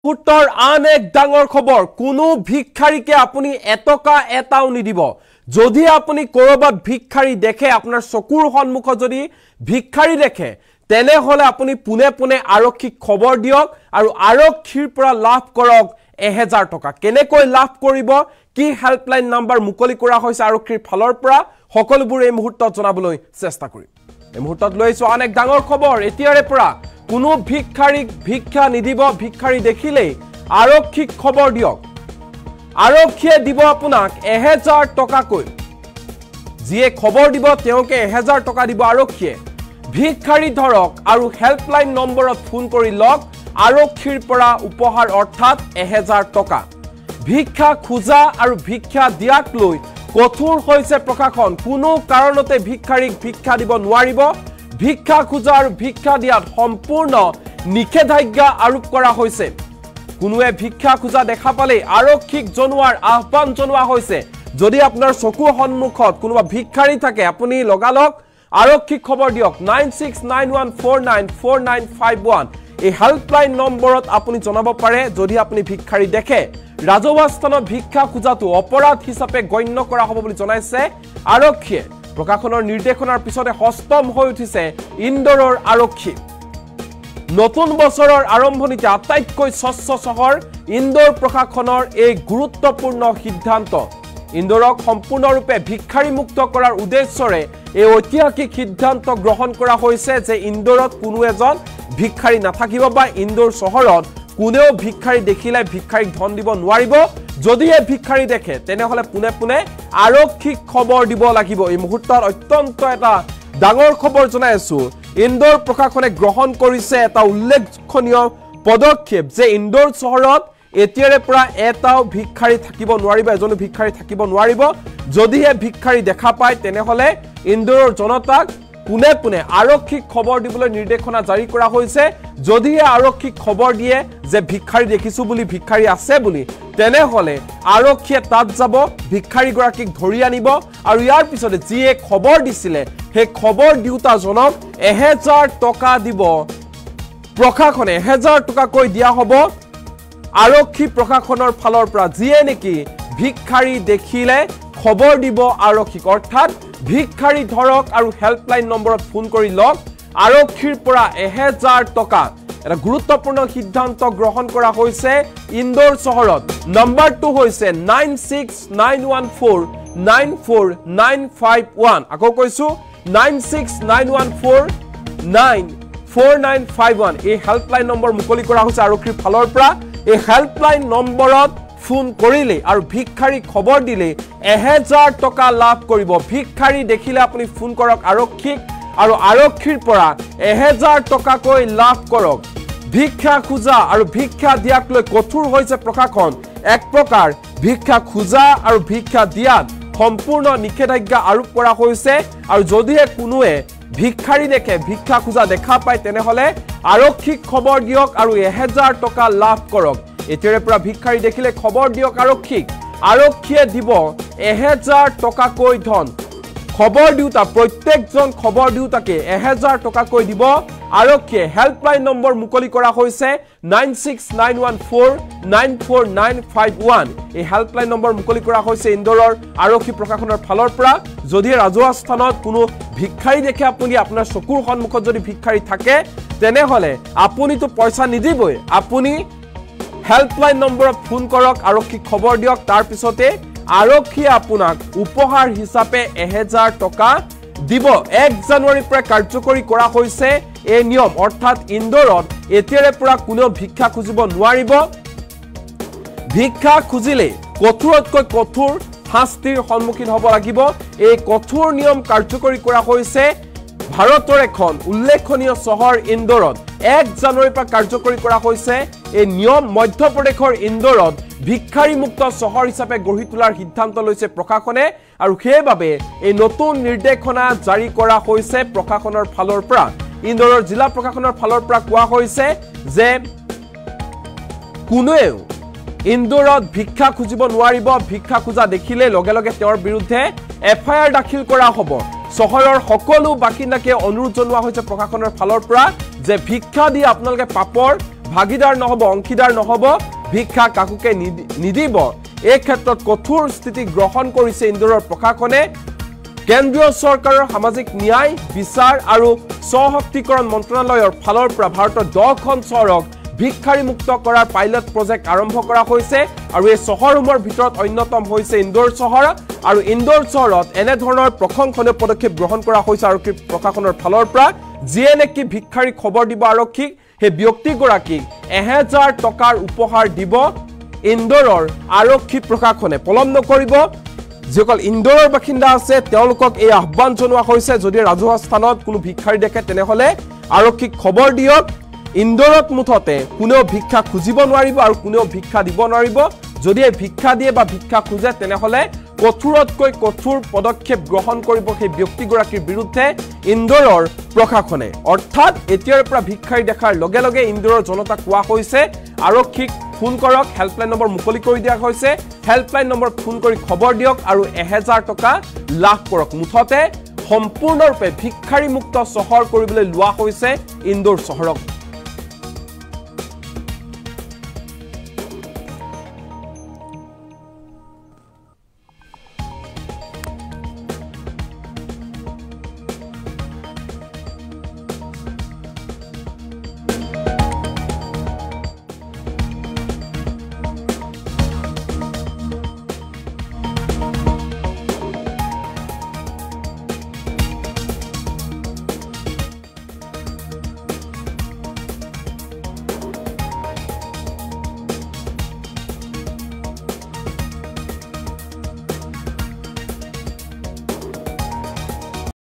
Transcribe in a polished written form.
মুহূৰ্তৰ আন এক ডাঙৰ খবৰ কোনো ভিক্ষাৰীকে আপুনি এটকা এটাও নিদিব যদি আপুনি কৰবাত ভিক্ষাৰী দেখে আপোনাৰ চকুৰ সন্মুখত যদি ভিক্ষাৰী দেখে তেনে হলে আপুনি পুনে পুনে আৰক্ষীক খবৰ দিয়ক আৰু আৰক্ষীৰ পৰা লাভ কৰক 1000 টকা কেনেকৈ লাভ কৰিব কি হেল্পলাইন নাম্বাৰ মুকলি কৰা হৈছে আৰক্ষীৰ ফালৰ পৰা সকলোবোৰ এই মুহূৰ্তত জনাবলৈ চেষ্টা কৰিম এই মুহূৰ্তত লৈছো আন এক ডাঙৰ খবৰ এতিয়াৰে পৰা কোনো ভিক্ষাৰীক ভিক্ষা নিদিব ভিক্ষাৰী দেখিলে আৰক্ষীক খবৰ দিয়ক আৰক্ষীয়ে দিব আপোনাক 1000 টকা কৈ যিয়ে খবৰ দিব তেওঁকে 1000 টকা দিব আৰক্ষীয়ে ভিক্ষাৰী ধৰক আৰু হেল্পলাইন নম্বৰত ফোন কৰি লওক আৰক্ষীৰ পৰা উপহাৰ অৰ্থাৎ 1000 টকা ভিক্ষা খোজা আৰু ভিক্ষা দিয়াক লৈ কঠোৰ হৈছে প্ৰশাসন কোনো কাৰণতে ভিক্ষাৰীক ভিক্ষা দিব নোৱাৰিব ভিক্ষা খোজা আৰু ভিক্ষা দিয়াত সম্পূৰ্ণ নিষেধাজ্ঞা আৰোপ কৰা হৈছে কোনোৱে ভিক্ষা খোজা দেখা পালে আৰক্ষীক জনোৱাৰ আহ্বান জনোৱা হৈছে যদি আপোনাৰ চকু সন্মুখত কোনোবা ভিক্ষাৰী থাকে আপুনি লগালক আৰক্ষীক খবৰ দিয়ক 9691494951 এই হেল্পলাইন নম্বৰত আপুনি জনাব পাৰে যদি আপুনি ভিক্ষাৰী দেখে ৰাজহুৱা স্থানত ভিক্ষা খোজাটো অপৰাধ হিচাপে গণ্য কৰা হ'ব বুলি জনাইছে আৰক্ষীয়ে প্ৰশাসনৰ নিৰ্দেশনাৰ পিছতে হস্তম হৈ উঠিছে ইন্দোৰৰ আৰক্ষী নতুন বছৰৰ আৰম্ভণিতে আটাইতকৈ স্বচ্ছ চহৰ ইন্দোৰ প্ৰশাসনৰ এই গুৰুত্বপূৰ্ণ সিদ্ধান্ত ইন্দোৰক সম্পূৰ্ণৰূপে ভিক্ষাৰী মুক্ত কৰাৰ উদ্দেশ্যৰে এই ঐতিহাসিক সিদ্ধান্ত গ্ৰহণ কৰা হৈছে যে ইন্দোৰত কোনো এজন ভিক্ষাৰী নাথাকিব বা ইন্দোৰ চহৰত কোনেও ভিক্ষাৰী দেখিলে ভিক্ষাৰীক ধন দিব নোৱাৰিব যদি এই ভিক্ষাৰী দেখে তেনেহলে পুনে পুনে আৰক্ষীক খবৰ দিব লাগিব এই মুহূৰ্তত অত্যন্ত এটা ডাঙৰ খবৰ জনাই আছো ইন্দোৰ প্ৰশাসনে গ্ৰহণ কৰিছে এটা উল্লেখনীয় পদক্ষেপ যে ইন্দোৰ চহৰত এতিয়াৰে পৰা এটাও ভিক্ষাৰী থাকিব নোৱাৰিব এজন ভিক্ষাৰী থাকিব নোৱাৰিব যদি এই ভিক্ষাৰী দেখা পায় তেনেহলে ইন্দোৰৰ জনতাক পুনে পুনে আৰক্ষীক খবৰ দিবলৈ নিৰ্দেশনা জাৰি কৰা হৈছে যদি আৰক্ষীক খবৰ দিয়ে যে ভিক্ষাৰী দেখিছো বুলি ভিক্ষাৰী আছে বুলি তেনেহলে আৰক্ষীয়ে তাত যাব ভিক্ষাৰী গৰাকীক ধৰি আনিব আৰু ইয়াৰ পিছতে যিয়ে খবৰ দিছিলে হে খবৰ দিউতা জনক 1000 টকা দিব প্ৰশাসনে 1000 টকা কৈ দিয়া হ'ব আৰক্ষী প্ৰশাসনৰ ফালৰ পৰা যিয়ে নেকি ভিক্ষাৰী দেখিলে খবৰ দিব আৰক্ষীক অৰ্থাৎ ভিক্ষাৰী ধৰক আৰু হেল্পলাইন নম্বৰত ফোন কৰি লওক আৰক্ষীৰ পৰা 1000 টকা এটা গুৰুত্বপূৰ্ণ সিদ্ধান্ত গ্ৰহণ কৰা হৈছে ইন্দোৰ চহৰত নম্বৰটো হৈছে 9691494951 আকৌ কৈছো 9691494951 এই হেল্পলাইন নম্বৰ মুকলি কৰা হৈছে আৰক্ষীৰ ফালৰ পৰা এই হেল্পলাইন নম্বৰত ফোন কৰিলে আৰু ভিক্ষাৰী খবৰ দিলে 1000 টকা লাভ কৰিব ভিক্ষাৰী দেখিলে আপুনি ফোন কৰক আৰক্ষীক আৰু আৰক্ষীৰ পৰা 1000 টকা কৈ লাভ কৰক ভিক্ষা খোজা আৰু ভিক্ষা দিয়াক লৈ কঠোৰ হৈছে প্ৰশাসন এক প্ৰকাৰ ভিক্ষা খোজা আৰু ভিক্ষা দিয়াত সম্পূৰ্ণ নিষেধাজ্ঞা আৰোপ কৰা হৈছে আৰু যদিহে কোনোৱে ভিক্ষাৰী দেখে ভিক্ষা খোজা দেখা পায় তেনেহলে আৰক্ষীক খবৰ দিয়ক আৰু 1000 টকা লাভ কৰক এতিয়াৰে পৰা ভিক্ষাৰী দেখিলে খবৰ দিয়ক আৰক্ষীক আৰক্ষীয়ে দিব 1000 টকা কৈ ধন খবৰ দিউতা প্ৰত্যেকজন খবৰ দিউতাকে 1000 টকা কৈ দিব আৰক্ষীয়ে হেল্পলাইন নম্বৰ মুকলি কৰা হৈছে 9691494951 এই হেল্পলাইন নম্বৰ মুকলি কৰা হৈছে ইন্দোৰৰ আৰক্ষী প্ৰশাসনৰ ফালৰ পৰা যদি ৰাজহুৱা স্থানত কোনো ভিক্ষাৰী দেখে আপুনি আপোনাৰ চকুৰ সন্মুখত যদি ভিক্ষাৰী থাকে তেনেহলে আপুনিতো পইচা নিদিবই আপুনি হেল্পলাইন নম্বৰত ফোন কৰক আৰক্ষীক খবৰ দিয়ক তাৰ পিছতে আৰক্ষীয়ে আপোনাক উপহাৰ হিচাপে 1000 টকা দিব 1 জানুৱাৰীৰ পৰা কাৰ্যকৰী কৰা হৈছে এই নিয়ম অৰ্থাৎ ইন্দোৰত এতিয়াৰে পৰা কোনো ভিক্ষা খুজিব নোৱাৰিব ভিক্ষা খুজিলে কঠোৰতকৈ কঠোৰ শাস্তিৰ সন্মুখীন হ'ব লাগিব এই কঠোৰ নিয়ম কাৰ্যকৰী কৰা হৈছে ভাৰতৰ এখন উল্লেখনীয় চহৰ ইন্দোৰত 1 জানুৱাৰীৰ পৰা কাৰ্যকৰী কৰা হৈছে এই নিয়ম মধ্যপ্ৰদেশৰ ইন্দোৰত ভিক্ষাৰী মুক্ত চহৰ হিচাপে গঢ়ি তোলাৰ সিদ্ধান্ত লৈছে প্ৰশাসনে আৰু সেইবাবে এই নতুন নিৰ্দেশনা জাৰি কৰা হৈছে প্ৰশাসনৰ ফালৰ পৰা ইন্দোৰৰ জিলা প্ৰশাসনৰ ফালৰ পৰা কোৱা হৈছে যে কোনেও ইন্দোৰত ভিক্ষা খুজিব নোৱাৰিব ভিক্ষা খোজা দেখিলে লগে লগে তেওঁৰ বিৰুদ্ধে এফআইআৰ দাখিল কৰা হ'ব চহৰৰ সকলো বাসিন্দাকে অনুৰোধ জনোৱা হৈছে প্ৰশাসনৰ ফালৰ পৰা যে ভিক্ষা দি আপোনালোকে পাপৰ ভাগিদাৰ নহব অংশীদাৰ নহব ভিক্ষা কাকুকে নিদিব এই ক্ষেত্ৰত কঠোৰ স্থিতি গ্ৰহণ কৰিছে ইন্দোৰৰ প্ৰশাসনে কেন্দ্ৰীয় চৰকাৰৰ সামাজিক ন্যায় বিচাৰ আৰু সশক্তিকৰণ মন্ত্ৰালয়ৰ ফালৰ পৰা ভাৰতৰ 10খন চহৰক ভিক্ষাৰী মুক্ত কৰাৰ পাইলট প্ৰজেক্ট আৰম্ভ কৰা হৈছে আৰু এই চহৰসমূহৰ ভিতৰত অন্যতম হৈছে ইন্দোৰ চহৰ আৰু ইন্দোৰ চহৰত এনে ধৰণৰ প্ৰশংসনীয় পদক্ষেপ গ্ৰহণ কৰা হৈছে আৰক্ষী প্ৰশাসনৰ ফালৰ পৰা যিয়ে নেকি ভিক্ষাৰী খবৰ দিব আৰক্ষীক সেই ব্যক্তিগৰাকীক 1000 টকাৰ উপহাৰ দিব ইন্দোৰৰ আৰক্ষী প্ৰশাসনে পলম নকৰিব যিসকল ইন্দোৰৰ বাসিন্দা আছে তেওঁলোকক এই আহ্বান জনোৱা হৈছে যদি ৰাজহুৱা স্থানত কোনো ভিক্ষাৰী দেখে তেনেহলে আৰক্ষীক খবৰ দিয়ক ইন্দোৰত মুঠতে কোনেও ভিক্ষা খুজিব নোৱাৰিব আৰু কোনেও ভিক্ষা দিব নোৱাৰিব যদি এই ভিক্ষা দিয়ে বা ভিক্ষা খুজে তেনেহলে কঠোৰতকৈ কঠোৰ পদক্ষেপ গ্ৰহণ কৰিব সেই ব্যক্তিগৰাকীৰ বিৰুদ্ধে ইন্দোৰৰ প্ৰশাসনে অৰ্থাৎ এতিয়াৰ পৰা ভিক্ষাৰী দেখাৰ লগে লগে ইন্দোৰৰ জনতা কোৱা হৈছে আৰক্ষীক ফোন কৰক হেল্পলাইন নম্বৰ মুকলি কৰি দিয়া হৈছে হেল্পলাইন নম্বৰ ফোন কৰি খবৰ দিয়ক আৰু 1000 টকা লাভ কৰক মুঠতে সম্পূৰ্ণৰূপে ভিক্ষাৰী মুক্ত চহৰ কৰিবলৈ লোৱা হৈছে ইন্দোৰ চহৰক